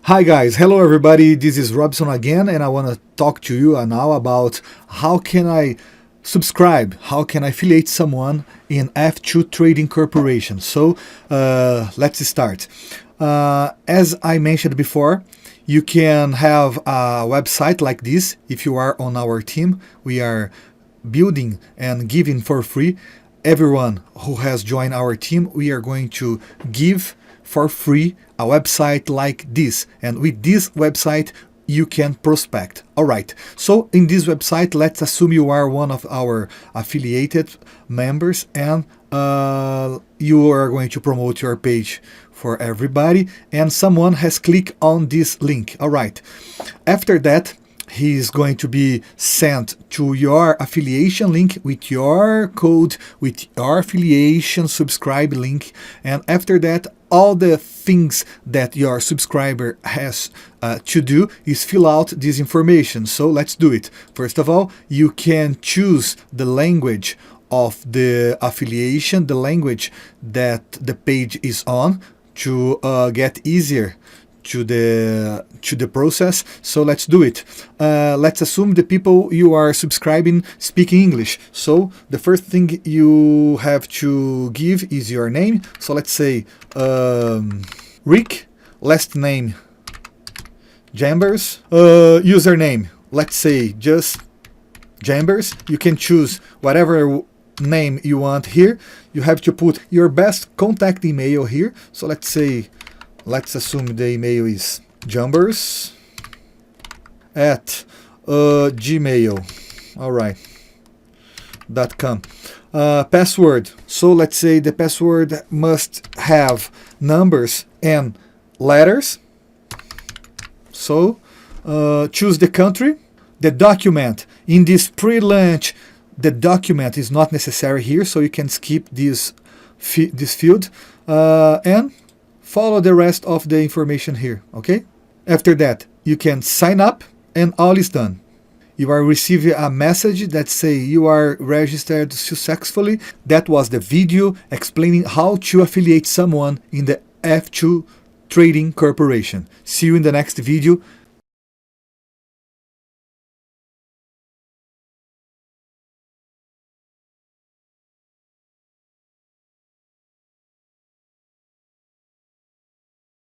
Hi guys, hello everybody, this is Robson again and I want to talk to you now about how can I subscribe, how can I affiliate someone in F2 Trading Corporation. So let's start. As I mentioned before, you can have a website like this if you are on our team. We are building and giving for free. Everyone who has joined our team, we are going to give for free a website like this, and with this website you can prospect. All right, so in this website, let's assume you are one of our affiliated members and you are going to promote your page for everybody, and someone has clicked on this link. All right, after that he is going to be sent to your affiliation link with your code, with your affiliation subscribe link, and after that all the things that your subscriber has to do is fill out this information. So let's do it. First of all, you can choose the language of the affiliation, the language that the page is on, to get easier to the process. So let's do it. Let's assume the people you are subscribing speak English. So the first thing you have to give is your name. So let's say Rick, last name Jambers, username, let's say just Jambers. You can choose whatever name you want here. You have to put your best contact email here. So let's say, let's assume the email is jambers at gmail, all right, .com. Password, so let's say the password must have numbers and letters. So choose the country. The document, in this pre-launch, the document is not necessary here, so you can skip this field and follow the rest of the information here, okay? After that, you can sign up and all is done. You are receiving a message that say you are registered successfully. That was the video explaining how to affiliate someone in the F2 Trading Corporation. See you in the next video.